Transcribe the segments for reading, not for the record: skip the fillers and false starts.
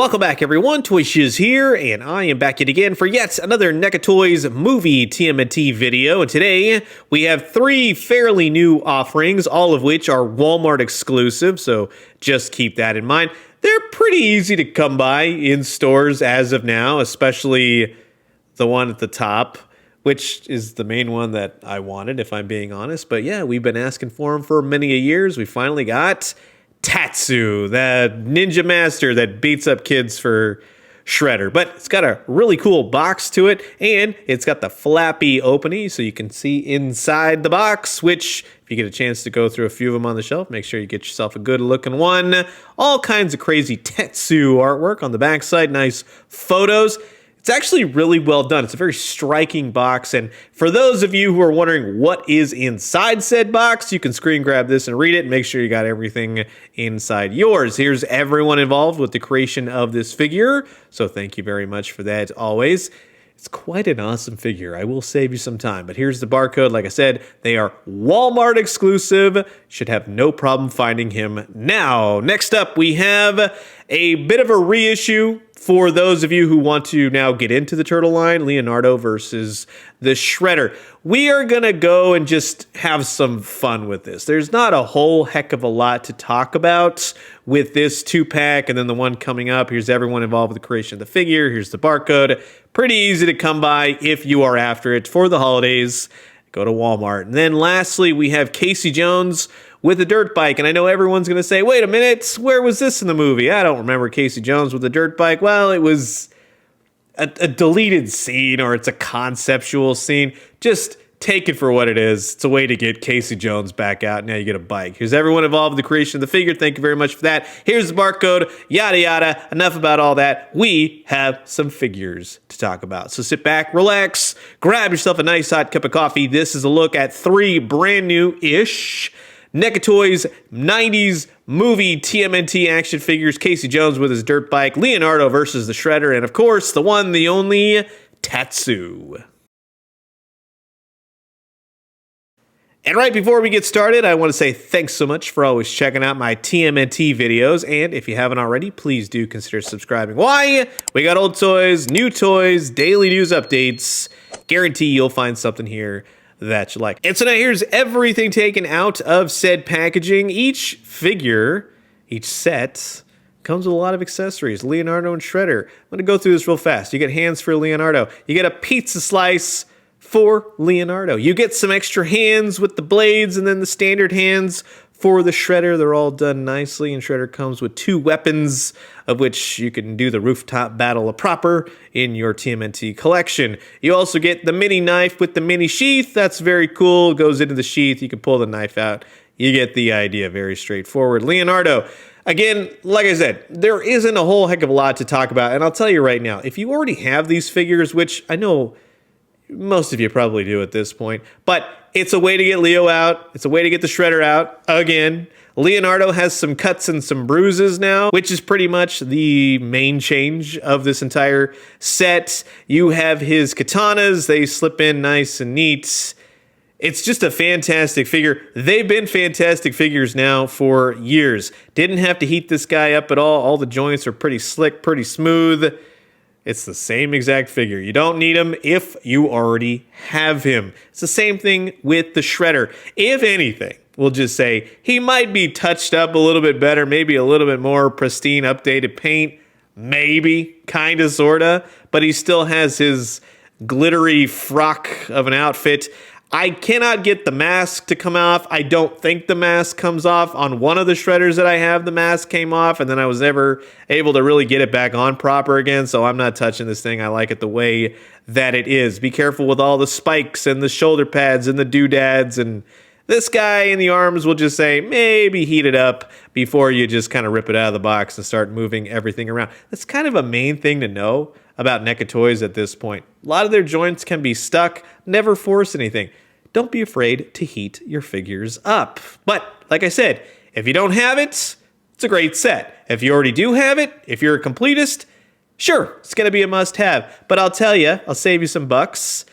welcome back everyone, Toy Shiz here, and I am back yet again for yet another NECA Toys movie TMNT video, and today we have three fairly new offerings, all of which are Walmart exclusive, so just keep that in mind. They're pretty easy to come by in stores as of now, especially the one at the top, which is the main one that I wanted, if I'm being honest, but yeah, we've been asking for them for many years. We finally got Tatsu, the ninja master that beats up kids for Shredder. But it's got a really cool box to it, and it's got the flappy opening so you can see inside the box, which, if you get a chance to go through a few of them on the shelf, make sure you get yourself a good looking one. All kinds of crazy Tatsu artwork on the backside, nice photos. It's actually really well done. It's a very striking box, and for those of you who are wondering what is inside said box, you can screen grab this and read it and make sure you got everything inside yours. Here's everyone involved with the creation of this figure, so thank you very much for that always. It's quite an awesome figure. I will save you some time, but here's the barcode. Like I said, they are Walmart exclusive. Should have no problem finding him now. Next up, we have a bit of a reissue for those of you who want to now get into the Turtle line, Leonardo versus the Shredder. We are going to go and just have some fun with this. There's not a whole heck of a lot to talk about with this 2-pack, and then the one coming up. Here's everyone involved with the creation of the figure. Here's the barcode. Pretty easy to come by if you are after it for the holidays. Go to Walmart. And then lastly, we have Casey Jones with a dirt bike. And I know everyone's going to say, wait a minute, where was this in the movie? I don't remember Casey Jones with a dirt bike. Well, it was a deleted scene, or it's a conceptual scene. Just take it for what it is. It's a way to get Casey Jones back out. Now you get a bike. Here's everyone involved with the creation of the figure. Thank you very much for that. Here's the barcode. Yada, yada. Enough about all that. We have some figures to talk about. So sit back, relax, grab yourself a nice hot cup of coffee. This is a look at three brand new-ish NECA Toys 90s movie TMNT action figures. Casey Jones with his dirt bike, Leonardo versus the Shredder, and of course, the one, the only, Tatsu. And right before we get started, I want to say thanks so much for always checking out my TMNT videos, and if you haven't already, please do consider subscribing. Why? We got old toys, new toys, daily news updates. Guarantee you'll find something here that you like. And so now here's everything taken out of said packaging. Each figure, each set, comes with a lot of accessories. Leonardo and Shredder. I'm going to go through this real fast. You get hands for Leonardo. You get a pizza slice for Leonardo. You get some extra hands with the blades, and then the standard hands for the Shredder. They're all done nicely, and Shredder comes with 2 weapons, of which you can do the rooftop battle proper in your TMNT collection. You also get the mini knife with the mini sheath. That's very cool. It goes into the sheath. You can pull the knife out. You get the idea. Very straightforward. Leonardo. Again, like I said, there isn't a whole heck of a lot to talk about, and I'll tell you right now, if you already have these figures, which I know most of you probably do at this point, but it's a way to get Leo out. It's a way to get the Shredder out again. Leonardo has some cuts and some bruises now, which is pretty much the main change of this entire set. You have his katanas. They slip in nice and neat. It's just a fantastic figure. They've been fantastic figures now for years. Didn't have to heat this guy up at all. All the joints are pretty slick, pretty smooth. It's the same exact figure. You don't need him if you already have him. It's the same thing with the Shredder. If anything, we'll just say he might be touched up a little bit better, maybe a little bit more pristine, updated paint, maybe, kind of, sort of, but he still has his glittery frock of an outfit. I cannot get the mask to come off. I don't think the mask comes off. On one of the Shredders that I have, the mask came off, and then I was never able to really get it back on proper again, so I'm not touching this thing. I like it the way that it is. Be careful with all the spikes and the shoulder pads and the doodads, and this guy in the arms will just say, maybe heat it up before you just kind of rip it out of the box and start moving everything around. That's kind of a main thing to know about NECA Toys at this point. A lot of their joints can be stuck. Never force anything. Don't be afraid to heat your figures up. But, like I said, if you don't have it, it's a great set. If you already do have it, if you're a completist, sure, it's going to be a must-have. But I'll tell you, I'll save you some bucks.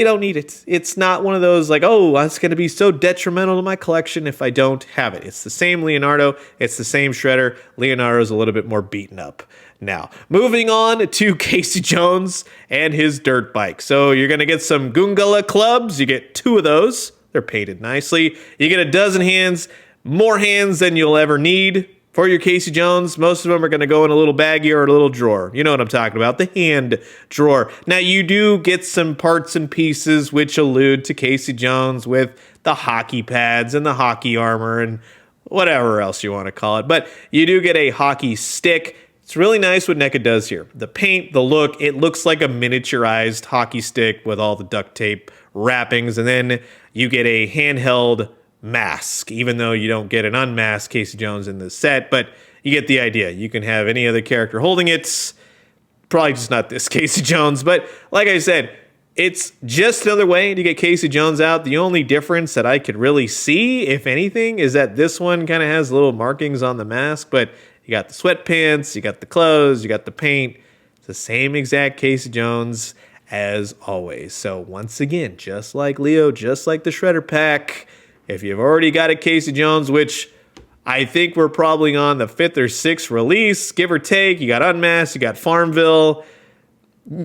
You don't need it. It's not one of those like, oh, it's going to be so detrimental to my collection if I don't have it. It's the same Leonardo. It's the same Shredder. Leonardo's a little bit more beaten up. Now, moving on to Casey Jones and his dirt bike. So you're going to get some Goongala clubs. You get 2 of those. They're painted nicely. You get a dozen hands, more hands than you'll ever need for your Casey Jones. Most of them are going to go in a little baggie or a little drawer. You know what I'm talking about, the hand drawer. Now, you do get some parts and pieces which allude to Casey Jones with the hockey pads and the hockey armor and whatever else you want to call it. But you do get a hockey stick. It's really nice what NECA does here. The paint, the look, it looks like a miniaturized hockey stick with all the duct tape wrappings. And then you get a handheld mask, even though you don't get an unmasked Casey Jones in this set, but you get the idea. You can have any other character holding it. Probably just not this Casey Jones, but like I said, it's just another way to get Casey Jones out. The only difference that I could really see, if anything, is that this one kind of has little markings on the mask, but you got the sweatpants, you got the clothes, you got the paint. It's the same exact Casey Jones as always. So once again, just like Leo, just like the Shredder pack, if you've already got a Casey Jones, which I think we're probably on the 5th or 6th release, give or take, you got Unmasked, you got Farmville.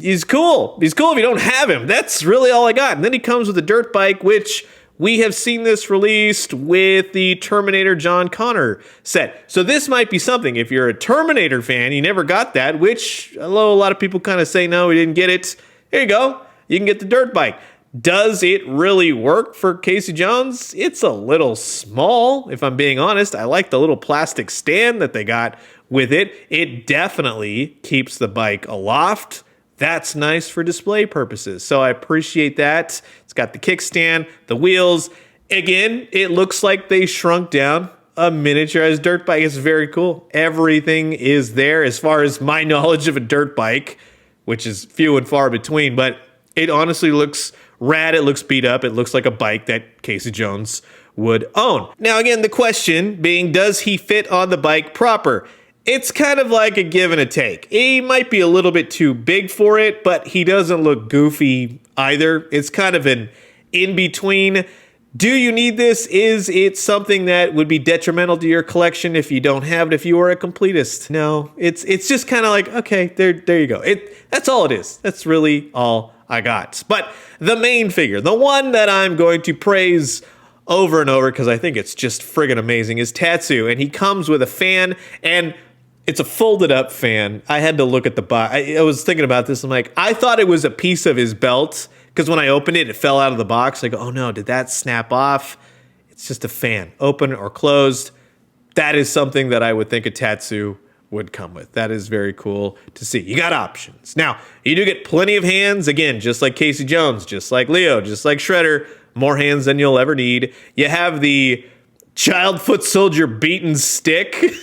He's cool. He's cool if you don't have him. That's really all I got. And then he comes with a dirt bike, which we have seen this released with the Terminator John Connor set. So this might be something. If you're a Terminator fan, you never got that, which although a lot of people kind of say no, we didn't get it. Here you go. You can get the dirt bike. Does it really work for Casey Jones? It's a little small, if I'm being honest. I like the little plastic stand that they got with it. It definitely keeps the bike aloft. That's nice for display purposes. So I appreciate that. It's got the kickstand, the wheels. Again, it looks like they shrunk down a miniaturized dirt bike. It's very cool. Everything is there as far as my knowledge of a dirt bike, which is few and far between, but it honestly looks rad. It looks beat up. It looks like a bike that Casey Jones would own. Now, again, the question being, does he fit on the bike proper? It's kind of like a give and a take. He might be a little bit too big for it, but he doesn't look goofy either. It's kind of an in-between. Do you need this? Is it something that would be detrimental to your collection if you don't have it, if you are a completist? No, it's just kind of like, okay, there you go. That's all it is. That's really all I got. But the main figure, the one that I'm going to praise over and over because I think it's just friggin' amazing, is Tatsu. And he comes with a fan, and it's a folded up fan. I had to look at the box. I was thinking about this. I'm like, I thought it was a piece of his belt because when I opened it, it fell out of the box. I go, oh no, did that snap off? It's just a fan, open or closed. That is something that I would think a Tatsu would come with. That is very cool to see. You got options. Now, you do get plenty of hands. Again, just like Casey Jones, just like Leo, just like Shredder, more hands than you'll ever need. You have the child foot soldier beaten stick.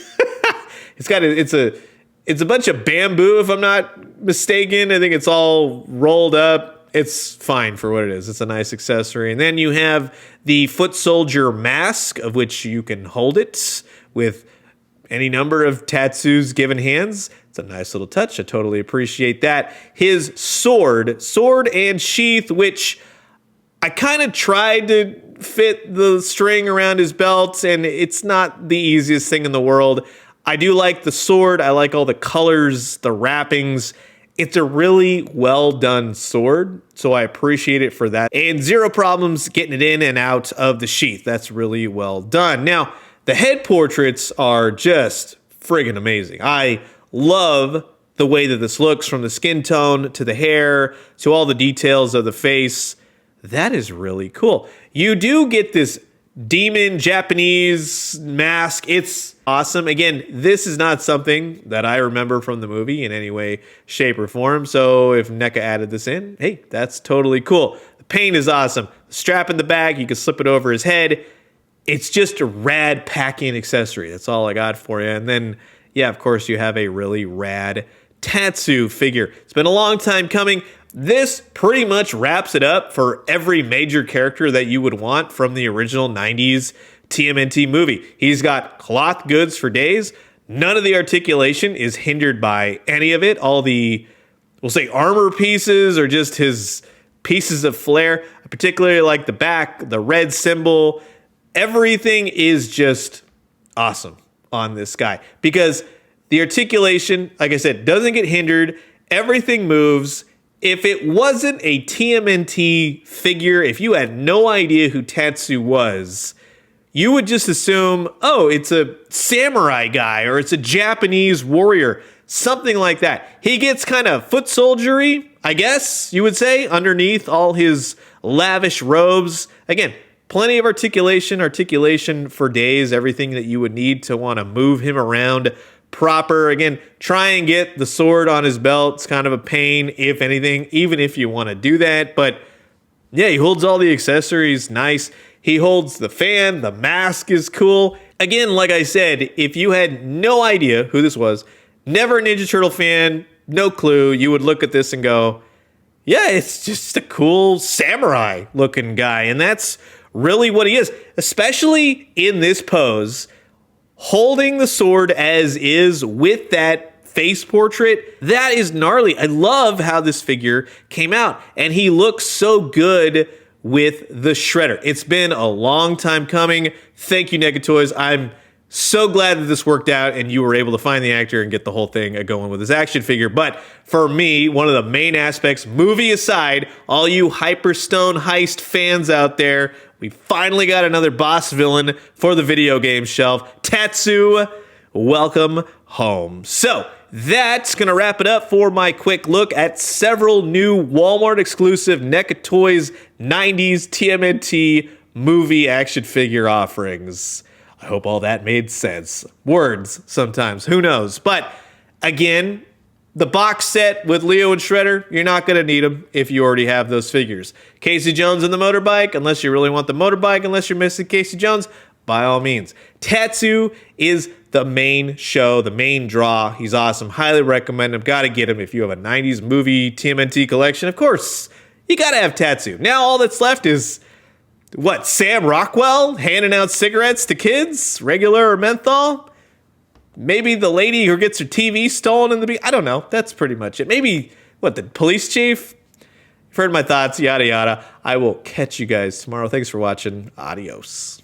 It's a bunch of bamboo, if I'm not mistaken. I think it's all rolled up. It's fine for what it is. It's a nice accessory. And then you have the foot soldier mask, of which you can hold it with any number of Tatsu's given hands. It's a nice little touch. I totally appreciate that. His sword and sheath, which I kind of tried to fit the string around his belt, and it's not the easiest thing in the world. I do like the sword. I like all the colors, the wrappings. It's a really well done sword, so I appreciate it for that. And zero problems getting it in and out of the sheath. That's really well done. Now, the head portraits are just friggin' amazing. I love the way that this looks, from the skin tone to the hair to all the details of the face. That is really cool. You do get this demon Japanese mask. It's awesome. Again, this is not something that I remember from the movie in any way, shape, or form. So if NECA added this in, hey, that's totally cool. The paint is awesome. The strap in the back, you can slip it over his head. It's just a rad packing accessory. That's all I got for you. And then, yeah, of course, you have a really rad Tatsu figure. It's been a long time coming. This pretty much wraps it up for every major character that you would want from the original 90s TMNT movie. He's got cloth goods for days. None of the articulation is hindered by any of it. All the, we'll say, armor pieces or just his pieces of flair. I particularly like the back, the red symbol. Everything is just awesome on this guy because The articulation, like I said, doesn't get hindered. Everything moves. If it wasn't a TMNT figure, if you had no idea who Tatsu was, you would just assume, oh, it's a samurai guy or it's a Japanese warrior, something like that. He gets kind of foot soldiery, I guess you would say, underneath all his lavish robes. Again, plenty of articulation for days, everything that you would need to want to move him around proper. Again, try and get the sword on his belt. It's kind of a pain, if anything, even if you want to do that. But yeah, he holds all the accessories, nice. He holds the fan, the mask is cool. Again, like I said, if you had no idea who this was, never a Ninja Turtle fan, no clue, you would look at this and go, yeah, it's just a cool samurai looking guy. And that's really what he is, especially in this pose, holding the sword as is with that face portrait. That is gnarly. I love how this figure came out, and he looks so good with the shredder. It's been a long time coming. Thank you, NECA Toys. I'm so glad that this worked out and you were able to find the actor and get the whole thing going with his action figure. But for me, one of the main aspects, movie aside, all you Hyperstone Heist fans out there, we finally got another boss villain for the video game shelf. Tatsu, welcome home. So that's going to wrap it up for my quick look at several new Walmart exclusive NECA Toys 90s TMNT movie action figure offerings. I hope all that made sense. Words sometimes, who knows? But again, the box set with Leo and Shredder, you're not going to need them if you already have those figures. Casey Jones and the motorbike, unless you really want the motorbike, unless you're missing Casey Jones, by all means. Tatsu is the main show, the main draw. He's awesome. Highly recommend him. Got to get him if you have a 90s movie TMNT collection. Of course, you got to have Tatsu. Now all that's left is, what, Sam Rockwell handing out cigarettes to kids, regular or menthol? Maybe the lady who gets her TV stolen in the I don't know. That's pretty much it. Maybe, what, the police chief? You've heard my thoughts, yada, yada. I will catch you guys tomorrow. Thanks for watching. Adios.